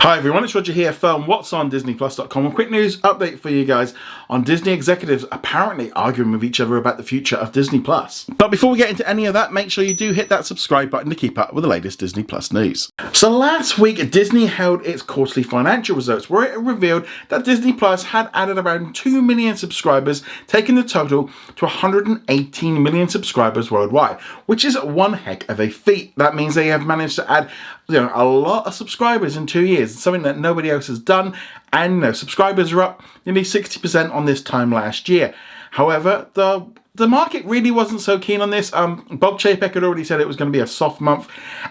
Hi everyone, it's Roger here from What's on DisneyPlus.com. A quick news update for you guys on Disney executives apparently arguing with each other about the future of Disney Plus. But before we get into any of that, make sure you do hit that subscribe button to keep up with the latest Disney Plus news. So last week, Disney held its quarterly financial results where it revealed that Disney Plus had added around 2 million subscribers, taking the total to 118 million subscribers worldwide, which is one heck of a feat. That means they have managed to add a lot of subscribers in 2 years, something that nobody else has done, and subscribers are up nearly 60% on this time last year. However, the market really wasn't so keen on this. Bob Chapek had already said it was going to be a soft month,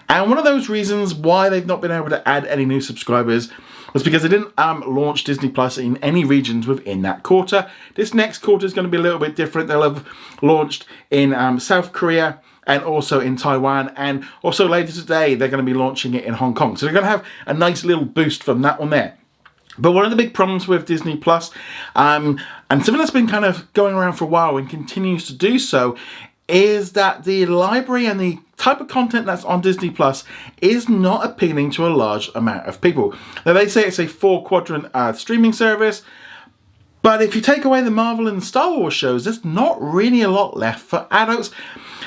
and one of those reasons why they've not been able to add any new subscribers was because they didn't launch Disney Plus in any regions within that quarter. This next quarter is going to be a little bit different. They'll have launched in South Korea, and also in Taiwan, and also later today they're going to be launching it in Hong Kong. So they're going to have a nice little boost from that one there. But one of the big problems with Disney Plus, and something that's been kind of going around for a while and continues to do so, is that the library and the type of content that's on Disney Plus is not appealing to a large amount of people. Now they say it's a 4-quadrant streaming service, but if you take away the Marvel and Star Wars shows, there's not really a lot left for adults.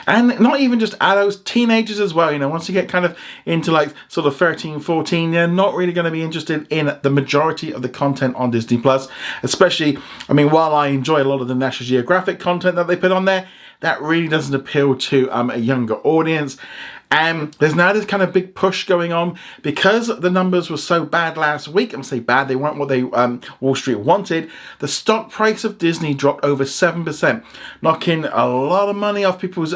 And not even just adults, teenagers as well. Once you get kind of into like sort of 13, 14, they're not really going to be interested in the majority of the content on Disney Plus. Especially, while I enjoy a lot of the National Geographic content that they put on there, that really doesn't appeal to a younger audience. And there's now this kind of big push going on because the numbers were so bad last week. I'm saying bad, they weren't what they Wall Street wanted. The stock price of Disney dropped over 7%, knocking a lot of money off people's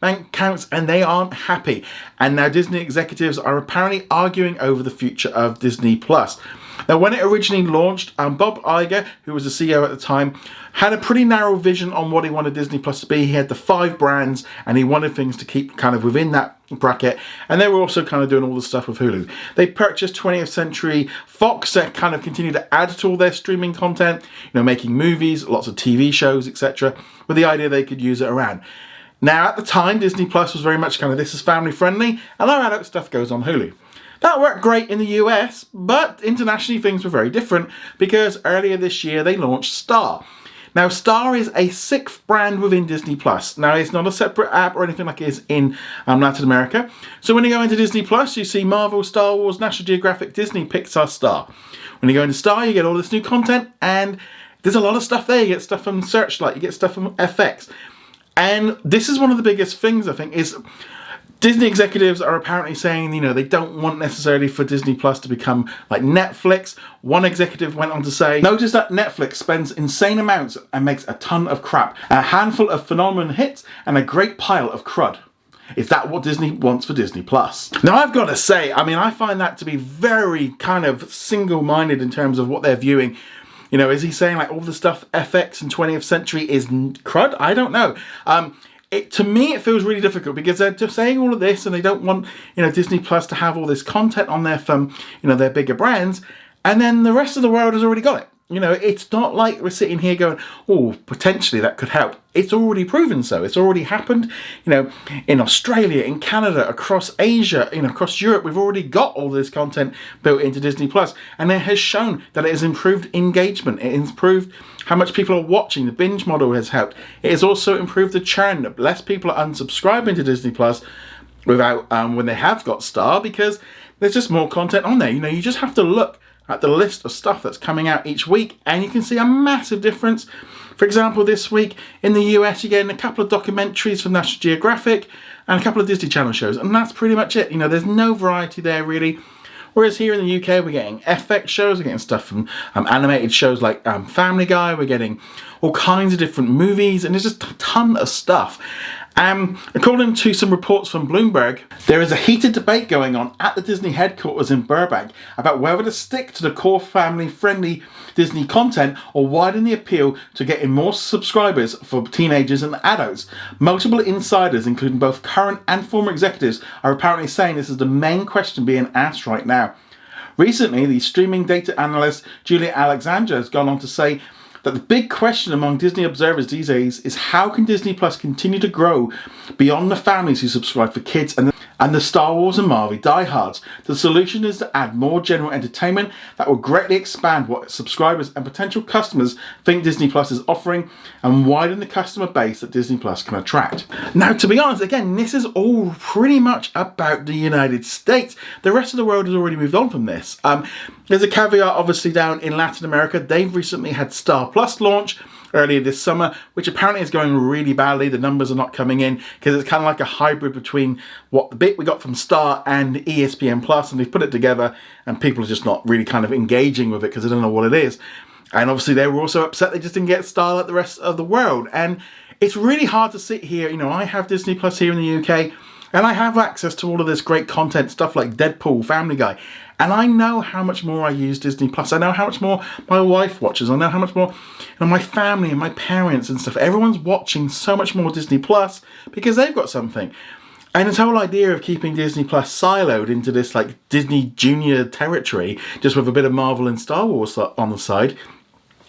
bank accounts, and they aren't happy. And now Disney executives are apparently arguing over the future of Disney Plus. Now, when it originally launched, Bob Iger, who was the CEO at the time, had a pretty narrow vision on what he wanted Disney Plus to be. He had the 5 brands, and he wanted things to keep kind of within that bracket. And they were also kind of doing all the stuff with Hulu. They purchased 20th Century Fox that kind of continued to add to all their streaming content, making movies, lots of TV shows, etc., with the idea they could use it around. Now, at the time, Disney Plus was very much kind of, this is family friendly, and our adult stuff goes on Hulu. That worked great in the US, but internationally things were very different because earlier this year they launched Star. Now, Star is a 6th brand within Disney Plus. Now, it's not a separate app or anything like it is in Latin America. So when you go into Disney Plus, you see Marvel, Star Wars, National Geographic, Disney, Pixar, Star. When you go into Star, you get all this new content, and there's a lot of stuff there. You get stuff from Searchlight, you get stuff from FX. And this is one of the biggest things, I think, is Disney executives are apparently saying, they don't want necessarily for Disney Plus to become like Netflix. One executive went on to say, notice that Netflix spends insane amounts and makes a ton of crap. A handful of phenomenal hits and a great pile of crud. Is that what Disney wants for Disney Plus? Now, I've got to say, I find that to be very kind of single-minded in terms of what they're viewing. Is he saying like all the stuff FX and 20th Century is crud? I don't know. To me, it feels really difficult because they're just saying all of this and they don't want, Disney Plus to have all this content on there from, their bigger brands. And then the rest of the world has already got it. It's not like we're sitting here going, oh, potentially that could help. It's already proven so. It's already happened, in Australia, in Canada, across Asia, across Europe. We've already got all this content built into Disney Plus, and it has shown that it has improved engagement. It has improved how much people are watching. The binge model has helped. It has also improved the churn. Less people are unsubscribing to Disney Plus without when they have got Star because there's just more content on there. You just have to look at the list of stuff that's coming out each week, and you can see a massive difference. For example, this week in the US, you're getting a couple of documentaries from National Geographic and a couple of Disney Channel shows, and that's pretty much it. There's no variety there really. Whereas here in the UK, we're getting FX shows, we're getting stuff from animated shows like Family Guy, we're getting all kinds of different movies, and there's just a ton of stuff. According to some reports from Bloomberg, there is a heated debate going on at the Disney headquarters in Burbank about whether to stick to the core family-friendly Disney content or widen the appeal to getting more subscribers for teenagers and adults. Multiple insiders, including both current and former executives, are apparently saying this is the main question being asked right now. Recently, the streaming data analyst Julia Alexandra has gone on to say that the big question among Disney observers these days is how can Disney Plus continue to grow beyond the families who subscribe for kids and and the Star Wars and Marvel diehards. The solution is to add more general entertainment that will greatly expand what subscribers and potential customers think Disney Plus is offering and widen the customer base that Disney Plus can attract. Now, to be honest, again, this is all pretty much about the United States. The rest of the world has already moved on from this. There's a caveat, obviously, down in Latin America. They've recently had Star Plus launch earlier this summer, which apparently is going really badly. The numbers are not coming in because it's kind of like a hybrid between what the bit we got from Star and ESPN Plus, and they've put it together and people are just not really kind of engaging with it because they don't know what it is. And obviously they were also upset they just didn't get Star like the rest of the world. And it's really hard to sit here, you know, I have Disney Plus here in the UK and I have access to all of this great content, stuff like Deadpool, Family Guy. And I know how much more I use Disney Plus. I know how much more my wife watches. I know how much more, you know, my family and my parents and stuff. Everyone's watching so much more Disney Plus because they've got something. And this whole idea of keeping Disney Plus siloed into this like Disney Junior territory, just with a bit of Marvel and Star Wars on the side,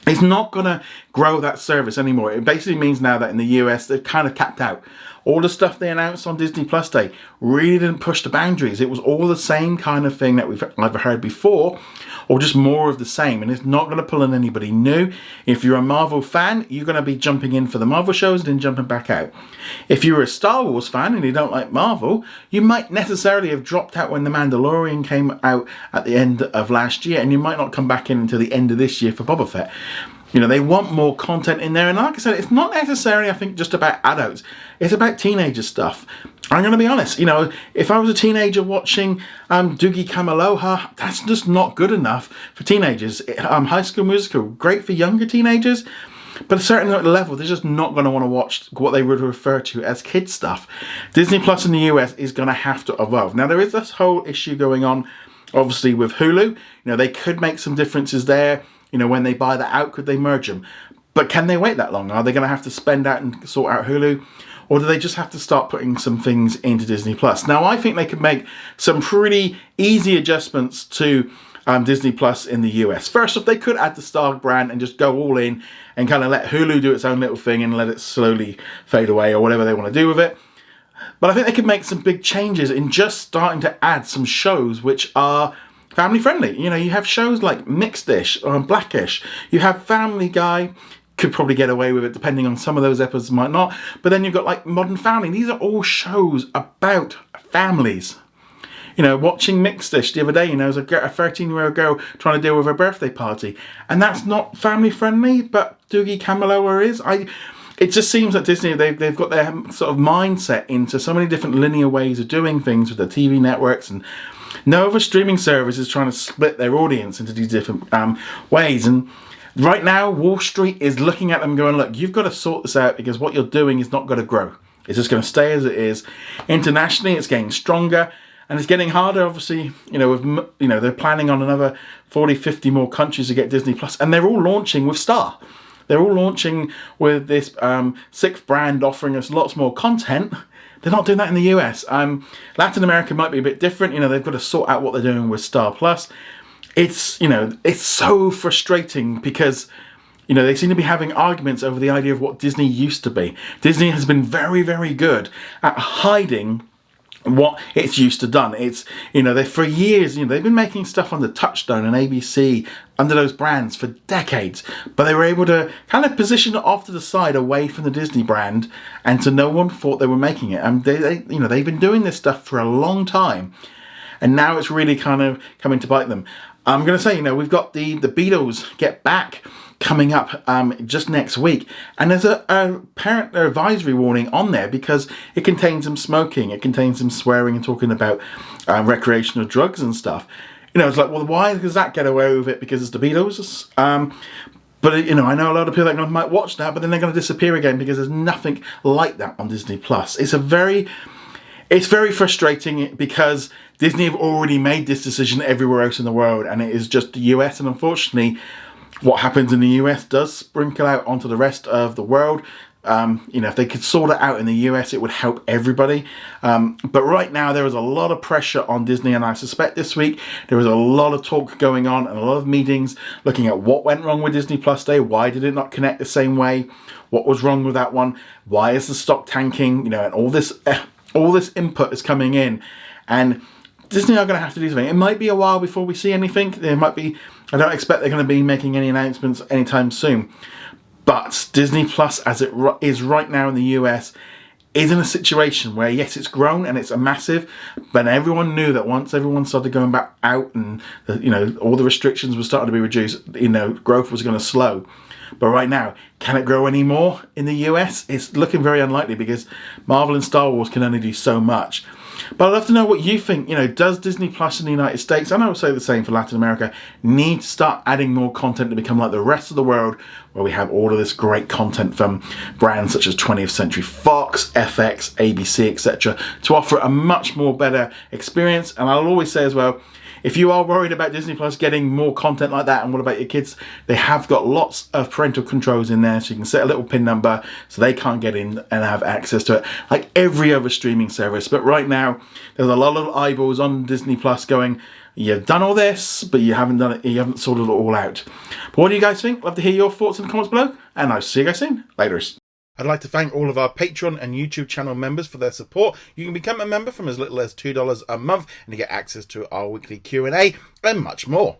it's not going to grow that service anymore. It basically means now that in the US, they've kind of capped out. All the stuff they announced on Disney Plus Day really didn't push the boundaries. It was all the same kind of thing that we've either heard before or just more of the same. And it's not going to pull in anybody new. If you're a Marvel fan, you're going to be jumping in for the Marvel shows and then jumping back out. If you're a Star Wars fan and you don't like Marvel, you might necessarily have dropped out when The Mandalorian came out at the end of last year, and you might not come back in until the end of this year for Boba Fett. You know, they want more content in there. And like I said, it's not necessarily, I think, just about adults. It's about teenager stuff. I'm going to be honest. You know, if I was a teenager watching Doogie Kamealoha, that's just not good enough for teenagers. High School Musical, great for younger teenagers. But at a certain level, they're just not going to want to watch what they would refer to as kids stuff. Disney Plus in the US is going to have to evolve. Now, there is this whole issue going on, obviously, with Hulu. You know, they could make some differences there. You know, when they buy that out, could they merge them? But can they wait that long? Are they going to have to spend out and sort out Hulu? Or do they just have to start putting some things into Disney Plus? Now, I think they could make some pretty easy adjustments to Disney Plus in the US. First off, they could add the Star brand and just go all in and kind of let Hulu do its own little thing and let it slowly fade away or whatever they want to do with it. But I think they could make some big changes in just starting to add some shows which are family friendly. You know, you have shows like Mixed-ish or Blackish. You have Family Guy. Could probably get away with it depending on some of those episodes, might not. But then you've got like Modern Family. These are all shows about families. You know, watching Mixed-ish the other day, you know, as a 13-year-old girl trying to deal with her birthday party. And that's not family friendly, but Doogie Kamealoha is. It just seems that Disney, they've got their sort of mindset into so many different linear ways of doing things with their TV networks, and no other streaming service is trying to split their audience into these different ways. And right now, Wall Street is looking at them going, look, you've got to sort this out because what you're doing is not going to grow. It's just going to stay as it is. Internationally, it's getting stronger and it's getting harder, obviously. You know, with, you know, they're planning on another 40, 50 more countries to get Disney Plus, and they're all launching with Star. They're all launching with this sixth brand offering us lots more content. They're not doing that in the US. Latin America might be a bit different. You know, they've got to sort out what they're doing with Star Plus. It's, you know, it's so frustrating because, you know, they seem to be having arguments over the idea of what Disney used to be. Disney has been very, very good at hiding what it's used to done. It's, you know, they for years, you know, they've been making stuff under Touchstone and ABC under those brands for decades, but they were able to kind of position it off to the side away from the Disney brand, and so no one thought they were making it. And they you know, they've been doing this stuff for a long time, and now it's really kind of coming to bite them. I'm going to say, you know, we've got the Beatles Get Back coming up just next week, and there's a parent advisory warning on there because it contains some smoking, it contains some swearing and talking about recreational drugs and stuff. You know, it's like, well, why does that get away with it? Because it's the Beatles. But, you know, I know a lot of people that might watch that, but then they're going to disappear again because there's nothing like that on Disney Plus. It's very frustrating because Disney have already made this decision everywhere else in the world, and it is just the US, and unfortunately what happens in the US does sprinkle out onto the rest of the world. You know, if they could sort it out in the US, it would help everybody. But right now, there is a lot of pressure on Disney, and I suspect this week there is a lot of talk going on and a lot of meetings looking at what went wrong with Disney Plus Day. Why did it not connect the same way? What was wrong with that one? Why is the stock tanking? You know, and all this all this input is coming in, and Disney are going to have to do something. It might be a while before we see anything. There might be, I don't expect they're going to be making any announcements anytime soon. But Disney Plus, as it is right now in the US, is in a situation where, yes, it's grown and it's a massive, but everyone knew that once everyone started going back out and, you know, all the restrictions were starting to be reduced, you know, growth was going to slow. But right now, can it grow any more in the US? It's looking very unlikely because Marvel and Star Wars can only do so much. But I'd love to know what you think. You know, does Disney Plus in the United States, and I would say the same for Latin America, need to start adding more content to become like the rest of the world, where we have all of this great content from brands such as 20th Century Fox, FX, ABC, etc., to offer a much more better experience? And I'll always say as well, if you are worried about Disney Plus getting more content like that, and what about your kids, they have got lots of parental controls in there, so you can set a little PIN number so they can't get in and have access to it, like every other streaming service. But right now, there's a lot of eyeballs on Disney Plus going, you've done all this, but you haven't done it, you haven't sorted it all out. But what do you guys think? Love to hear your thoughts in the comments below, and I'll see you guys soon. Later. I'd like to thank all of our Patreon and YouTube channel members for their support. You can become a member from as little as $2 a month and you get access to our weekly Q&A and much more.